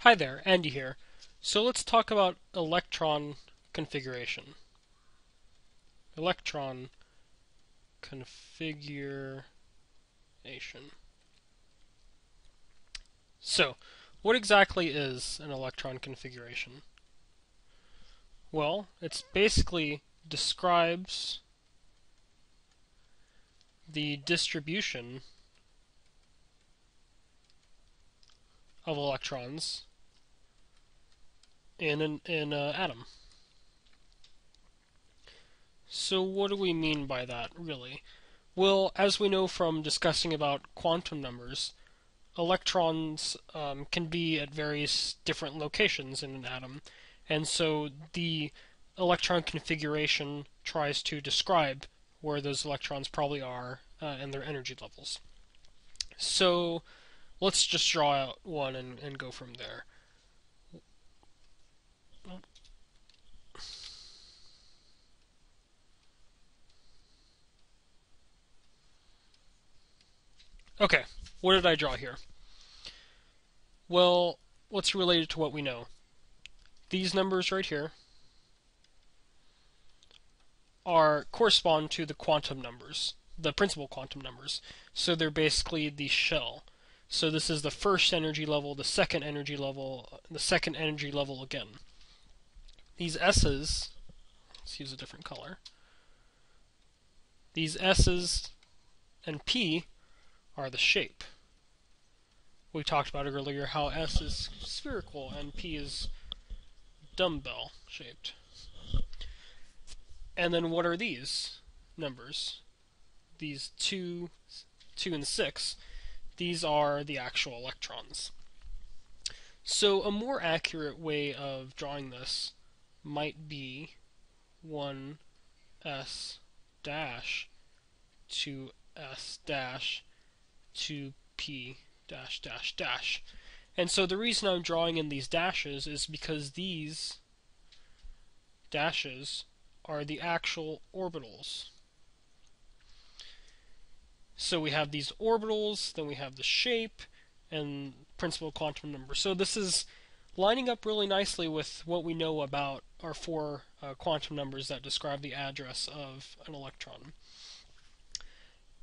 Hi there, Andy here. So let's talk about electron configuration. Electron configuration. So, what exactly is an electron configuration? Well, it's basically describes the distribution of electrons in an atom. So what do we mean by that, really? Well, as we know from discussing about quantum numbers, electrons can be at various different locations in an atom, and so the electron configuration tries to describe where those electrons probably are and their energy levels. So let's just draw out one and go from there. Okay, what did I draw here? Well, what's related to what we know? These numbers right here correspond to the quantum numbers, the principal quantum numbers. So they're basically the shell. So this is the first energy level, the second energy level, the second energy level again. These S's, let's use a different color. These S's and P are the shape. We talked about earlier how S is spherical and P is dumbbell shaped. And then what are these numbers? These 2, 2, and 6. These are the actual electrons. So a more accurate way of drawing this might be 1s dash 2s dash 2p dash dash dash. And so the reason I'm drawing in these dashes is because these dashes are the actual orbitals. So we have these orbitals, then we have the shape, and principal quantum number. So this is lining up really nicely with what we know about our four quantum numbers that describe the address of an electron.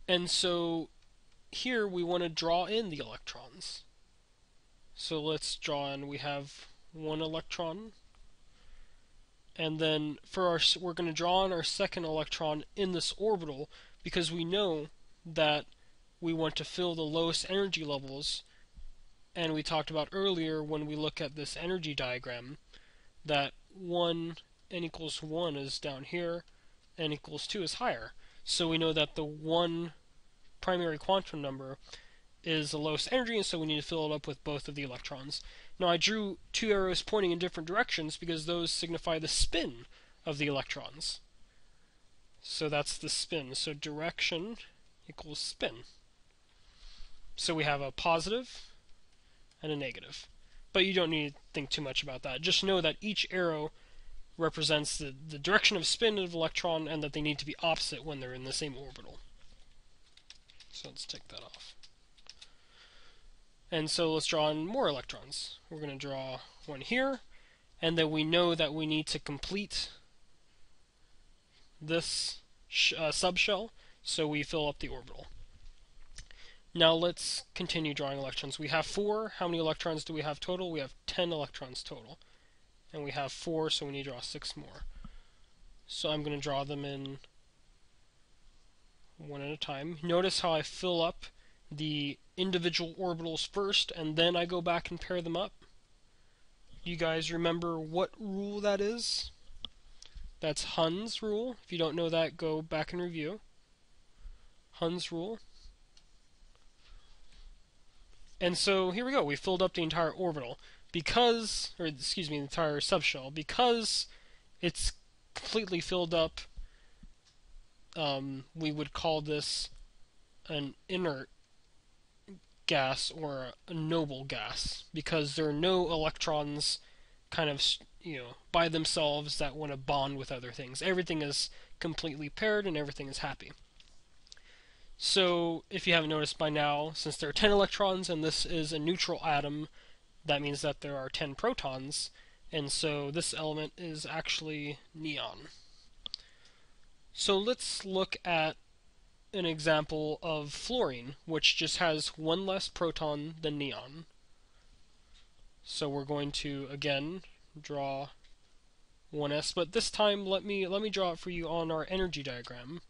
And so here we want to draw in the electrons. So let's draw in, we have one electron, and then we're going to draw in our second electron in this orbital because we know that we want to fill the lowest energy levels, and we talked about earlier when we look at this energy diagram that 1 n equals 1 is down here, n equals 2 is higher. So we know that the 1 primary quantum number is the lowest energy, and so we need to fill it up with both of the electrons. Now I drew two arrows pointing in different directions because those signify the spin of the electrons. So that's the spin. So direction equals spin. So we have a positive and a negative. But you don't need to think too much about that. Just know that each arrow represents the direction of spin of the electron and that they need to be opposite when they're in the same orbital. So let's take that off. And so let's draw in more electrons. We're going to draw one here, and then we know that we need to complete this subshell, so we fill up the orbital. Now let's continue drawing electrons. We have 4. How many electrons do we have total? We have 10 electrons total. And we have 4, so we need to draw 6 more. So I'm going to draw them in one at a time. Notice how I fill up the individual orbitals first, and then I go back and pair them up. You guys remember what rule that is? That's Hund's rule. If you don't know that, go back and review. Hund's rule. And so here we go. We filled up the entire orbital because, or excuse me, the entire subshell. Because it's completely filled up, we would call this an inert gas or a noble gas because there are no electrons kind of by themselves that want to bond with other things. Everything is completely paired and everything is happy. So if you haven't noticed by now, since there are 10 electrons and this is a neutral atom, that means that there are 10 protons, and so this element is actually neon. So let's look at an example of fluorine, which just has one less proton than neon. So we're going to, again, draw 1s, but this time let me draw it for you on our energy diagram,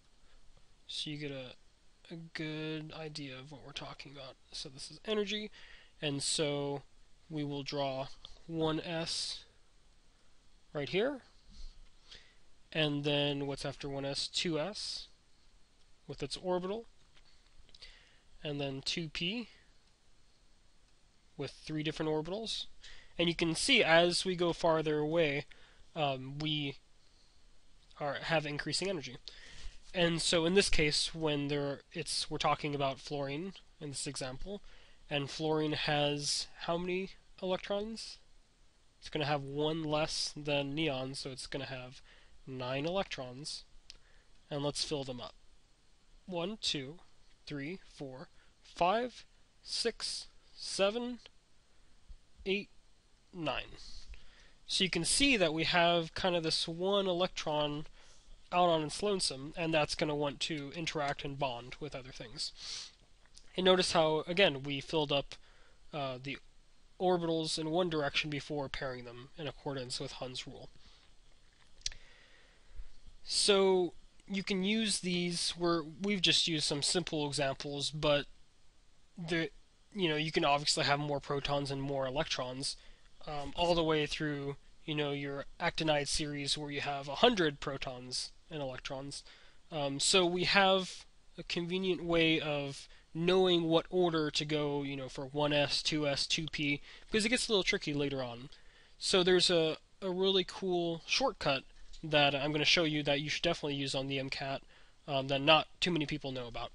so you get a good idea of what we're talking about. So this is energy, and so we will draw 1s right here, and then what's after 1s? 2s with its orbital, and then 2p with 3 different orbitals. And you can see as we go farther away, we have increasing energy. And so in this case, when we're talking about fluorine in this example, and fluorine has how many electrons? It's going to have one less than neon, so it's going to have 9 electrons. And let's fill them up. 1, 2, 3, 4, 5, 6, 7, 8, 9. So you can see that we have kind of this one electron out on its lonesome, and that's going to want to interact and bond with other things. And notice how, again, we filled up the orbitals in one direction before pairing them in accordance with Hund's rule. So you can use these. We've just used some simple examples, but you can obviously have more protons and more electrons, all the way through your actinide series where you have 100 protons and electrons. So we have a convenient way of knowing what order to go, for 1s, 2s, 2p, because it gets a little tricky later on. So there's a really cool shortcut that I'm going to show you that you should definitely use on the MCAT that not too many people know about.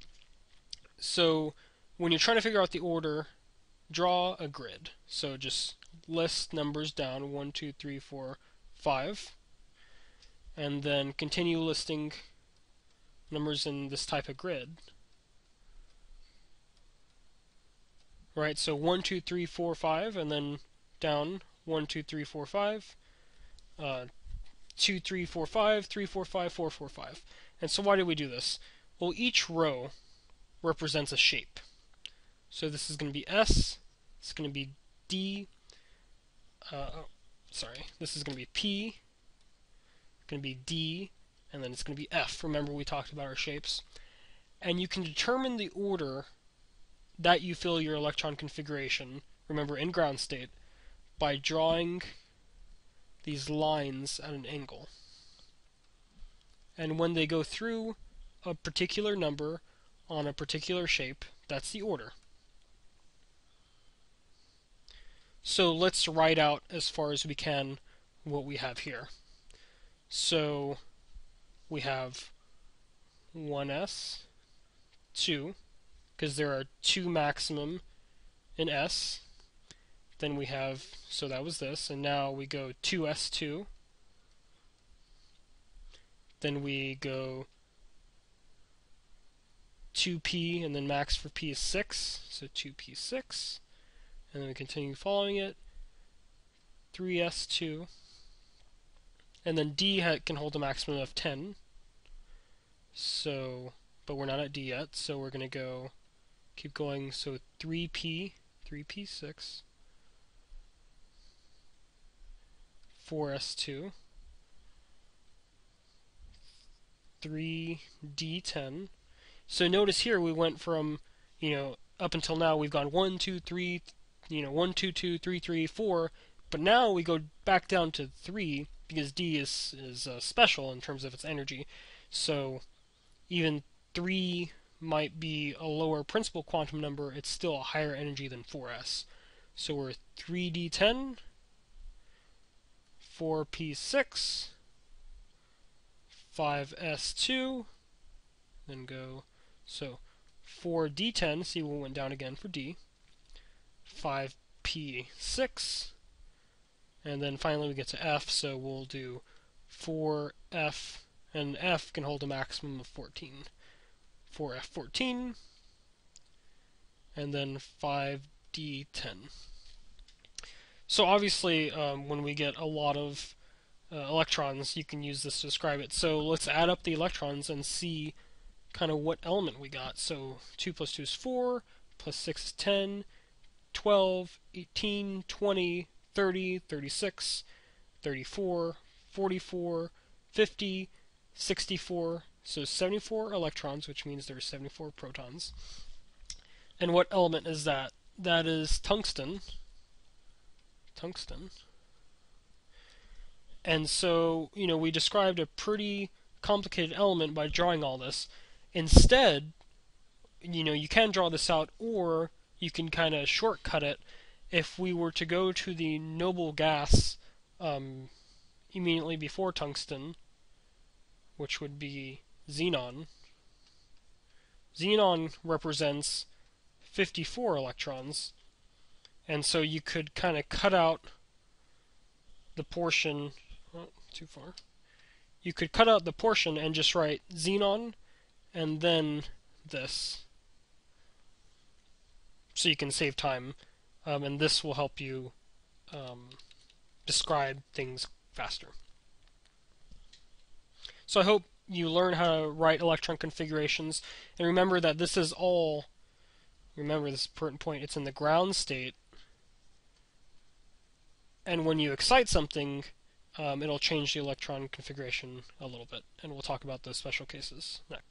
So when you're trying to figure out the order, draw a grid. So just list numbers down, 1, 2, 3, 4, 5, and then continue listing numbers in this type of grid. Right, so 1, 2, 3, 4, 5, and then down 1, 2, 3, 4, 5, 2, 3, 4, 5, 3, 4, 5, 4, 4, 5. And so why do we do this? Well, each row represents a shape. So this is going to be S, it's going to be D, this is going to be P, going to be D, and then it's going to be F. Remember we talked about our shapes. And you can determine the order that you fill your electron configuration, remember in ground state, by drawing these lines at an angle. And when they go through a particular number on a particular shape, that's the order. So let's write out as far as we can what we have here. So we have 1s, 2, because there are 2 maximum in S. Then we have, so that was this, and now we go 2s2. Then we go 2p, and then max for p is 6, so 2p6. And then we continue following it, 3s2. And then D can hold a maximum of 10. So, but we're not at D yet, so we're going to keep going, so 3p6, 4s2, 3d10. So notice here we went from, up until now we've gone 1, 2, 3, 1, 2, 2, 3, 3, 4, but now we go back down to 3 because D is special in terms of its energy. So even 3 might be a lower principal quantum number, it's still a higher energy than 4s. So we're 3d10, 4p6, 5s2, then go, so 4d10, see we went down again for D, 5p6, and then finally we get to F, so we'll do 4f, and F can hold a maximum of 14. 4f14, and then 5d10. So obviously, when we get a lot of electrons, you can use this to describe it. So let's add up the electrons and see kind of what element we got. So 2 plus 2 is 4, plus 6 is 10, 12, 18, 20, 30, 36, 34, 44, 50, 64. So 74 electrons, which means there are 74 protons. And what element is that? That is tungsten. Tungsten. And so, we described a pretty complicated element by drawing all this. Instead, you can draw this out, or you can kind of shortcut it. If we were to go to the noble gas immediately before tungsten, which would be xenon, xenon represents 54 electrons, and so you could kind of cut out the portion. Oh, too far. You could cut out the portion and just write xenon and then this, so you can save time, and this will help you describe things faster. So I hope you learn how to write electron configurations, and remember that this is all, remember this important point, it's in the ground state, and when you excite something, it'll change the electron configuration a little bit, and we'll talk about those special cases next.